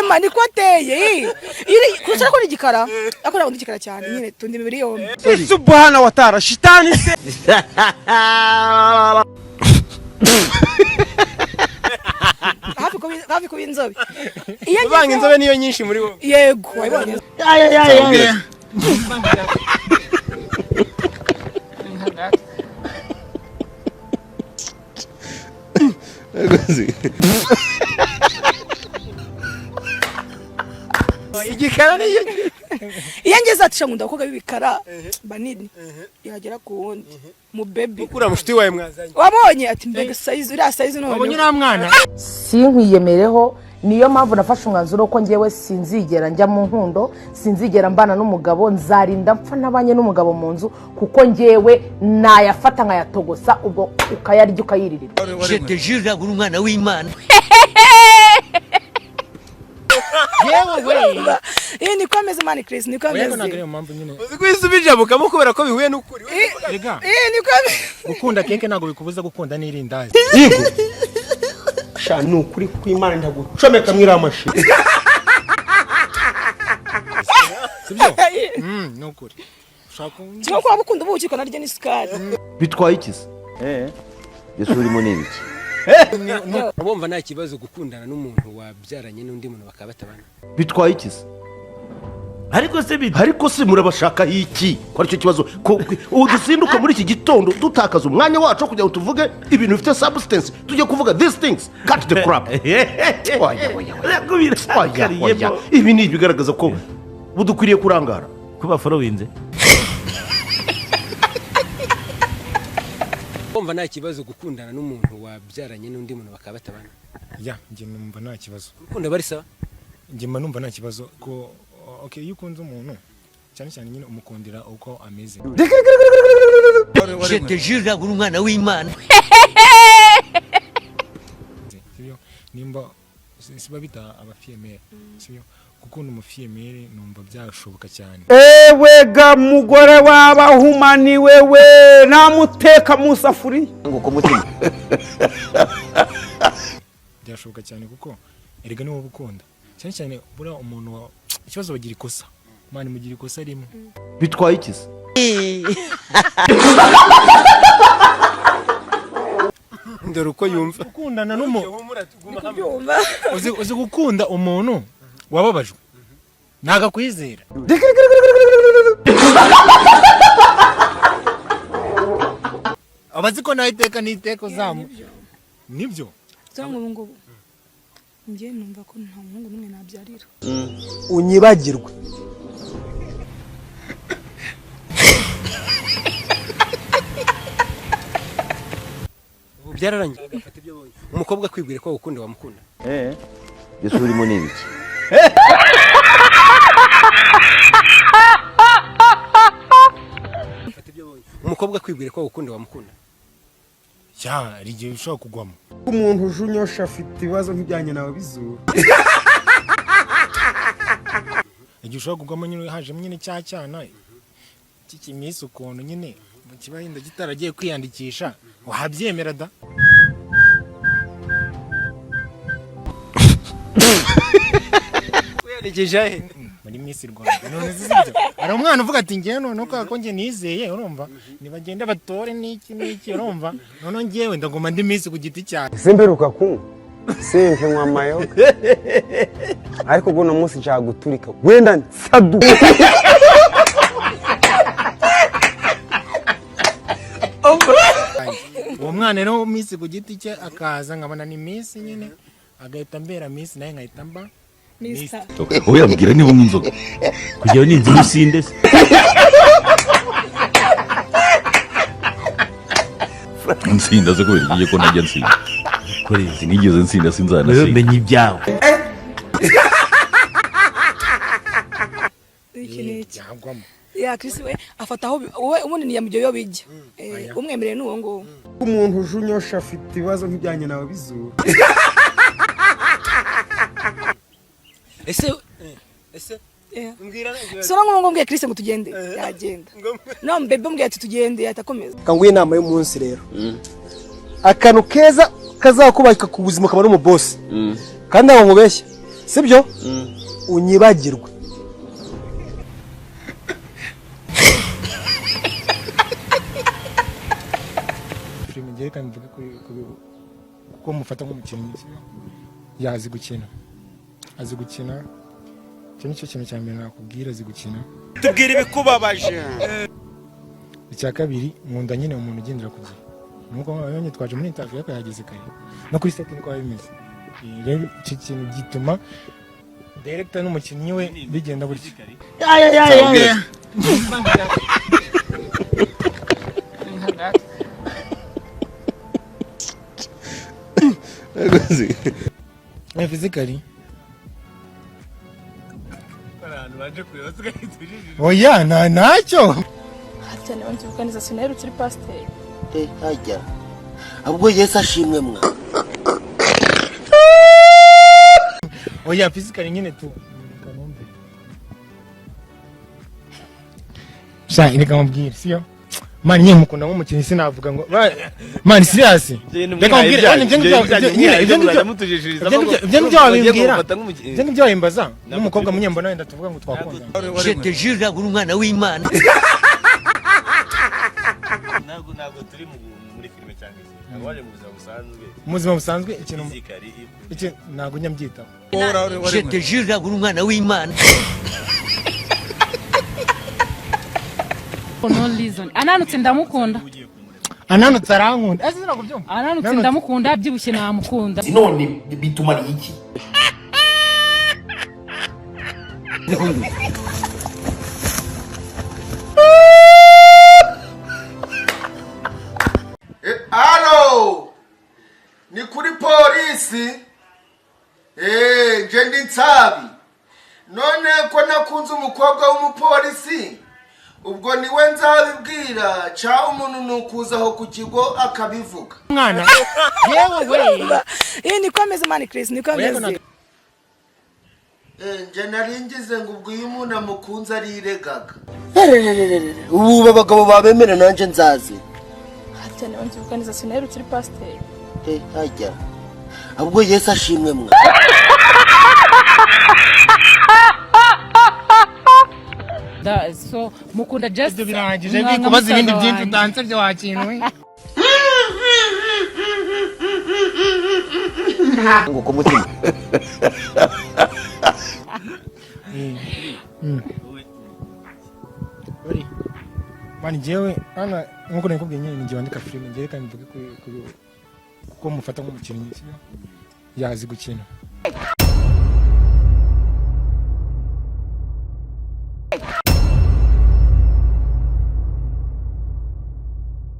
mama niko ateye iri kushaka ko igikara akora ngo igikara cyane nyine tundi imibiri yombi subhana wa ta'ala shitani se hafi ko inzobe banga inzobe niyo nyinshi muri wo yego wabonye igikara niyo yangeze ati shangunda ko bibikara banini yagera ku wundi mu baby ukura mushiti wawe mwazanye wabonye ati mbega size ira size none wabonye na mwana sinkwiyemereho niyo mpamvu nafashe umwanzuro ko ngewe sinzigera njya mu nkundo sinzigera mbana n'umugabo nzarinda mpfa nabanye n'umugabo mu nzu kuko ngewe nayafata nkayatogosa ubwo ukayarya ukayiririra jete jira uri umwana w'Imana yewe nikomeze mani Chris nikomeze nagere mu mpamvu nyine uzi kwisubije bukamo kubera ko bihuye n'ukuri rega nikomeze gukunda keke nago bikubuza gukunda n'irindazi yego sha nukuri kw'Imana ndagucomeka mwira amashi sibyo nukuri cyo kwa bukunda ubuki ko naryo n'isukari bitwaye ikiza yesu urimo n'ibiki ubumva nta kibazo gukundana n'umuntu wabyaranye n'undi muntu bakaba batabana bitwaye ikiza ariko se murabashaka iki ko aricyo kibazo udusinduka muri iki gitondo dutakaza umwanya wacu kugira ngo tuvuge ibintu bifite substance tujye kuvuga these things cut the crap ibi ni bigaragaza ko budukwiriye kurangara kuba followinze ubumva nta kibazo gukundana n'umuntu wabyaranye n'undi muntu bakaba batabana ya njye numva nta kibazo urukundo bari sawa njye mba numva nta kibazo ko okay iyo ukunze umuntu cyane cyane nyine umukundira uko ameze jete jira uri umwana w'Imana sibyo nimba siba bita abafiyemere sibyo gukunda umufiyemere numva byashoboka cyane ewe ga mugore w'abahumani wewe namuteka mu safuri nguko mutima byashoboka cyane kuko erega ni wowe ukunda cyane cyane bura umuntu ikibazo bagira ikosa mani mugira ikosa rimwe bitwaye ikiza ndoro uko yumva gukundana n'umuntu uzi gukunda umuntu wababajwe naga kwizera abazi ko nayiteka niteko zamu nibyo cyangwa ngo njye numva ko nta muhungu n'umwe nabyarira unyibagirwe byararangiye agafata ibyo bonye umukobwa kwibwira ko gukunda wamukunda yesu urimo n'ibiki umukobwa kwibwira ko gukunda wamukunda ya rigiye ushaka kugwamo umuntu ujunyosha afite ibibazo nk'ibyanjye nawe bizura igihe ushaka kugwamo nyine haje nyine cyacyana kikimisi ukuntu nyine mu kibahinda gitaragiye kwiyandikisha wabyemera da kwiyandikisha he muri Miss Rwanda none zizibyo ari umwana uvuga ati ngiye none ko ngiye nizeye urumva nibagenda batore n'iki urumva none ngiyewe ndagoma ndi Miss ku giti cyane simberuka ku simpe nwa mayoga ariko guno munsi nshaka guturika wenda nsadu uwo mwana rero Miss ku giti cye akaza nkabona ni Miss nyine agahita mbera Miss naye nkahita mba Mr. oya mbwira niba munzoga kugira ni inzu usinde nsinda zo kubera igiye ko najya nsinda kuri sinigeze nsinda sinzana sinda menye ibyawe ya Chris we afataho wowe ubundi ni yamujyo yo bijya umwemereye n'uwo ngo umuntu ujunyosha afite ibibazo nk'ibyanjye nawe bizura ese mbwira sora ngo mbwiye Chris ngo tugende yagenda no mbebe mbwiye ati tugende yatakomeza kanguye inama y'umunsi rero akantu keza kazakubaka ku buzima kabari mu boss kandi abo mubeshya sibyo unyibagirwe. filime ngiye kandi mvuga kuko mufata nk'umukinnyi yazi gukina, azi gukina. Icyo nicyo kintu cya mbere nakubwira, azi gukina. Tubwire ibikubabaje. Icya kabiri nkunda nyine umuntu ugendera ku gihe, nuko yonye twaje muri interview yako yageze kare no kuri set niko bimeze. Rero icyo kintu gituma director n'umukinnyi we bigenda gutya. Ya. Physically oya ntacyo cyane wanjye sinarutse uri pasiteri. Hajya ahubwo Yesu ashimwe mwa. oya physically nyine tu kanombe sha reka mubwire siyo mani nyine mukunda nk'umukinnyi sinavuga ngo mani serious reka mubwire ibyo wabimbaza n'umukobwa munyembona wenda tuvuga ngo twakunda. Je te jure uri umwana w'Imana. Ntabwo turi muri filime cyangwa se waje mu buzima busanzwe. Mu buzima busanzwe ikintu ntabwo nyambyitaho. Je te jure uri umwana w'Imana. No reason. Ananutse ndamukunda. Ananutse arankunda. Ese sinakubyumva. Ananutse ndamukunda, abyibushye namukunda. None bitumara iki? Halo, ni kuri polisi. Nje ndi nsabi. None ko nakunze umukobwa w'umupolisi, ubwo niwe nzabibwira cha umuntu nukuzaho ku kigo akabivuga. Mwana yewe we nikomeze mani Chris nikomeze. Nje naringize ngo ubwo uyu muntu amukunze ariregaga. Ubu abagabo babemera nanje nzazi. cyane wanjye sinarutse uri pasiteri. Hajya ahubwo Yesu ashimwe mwa. So mukunda just birangije bikubaza ibindi byinshi utanse byo wakinwe. Ngo ko mutima. Mani jewe ana nkuko nakubwiye nyine ngiye wandika filime ngiye kandi mvuge kuko mufata nk'umukinnyi yazi gukina.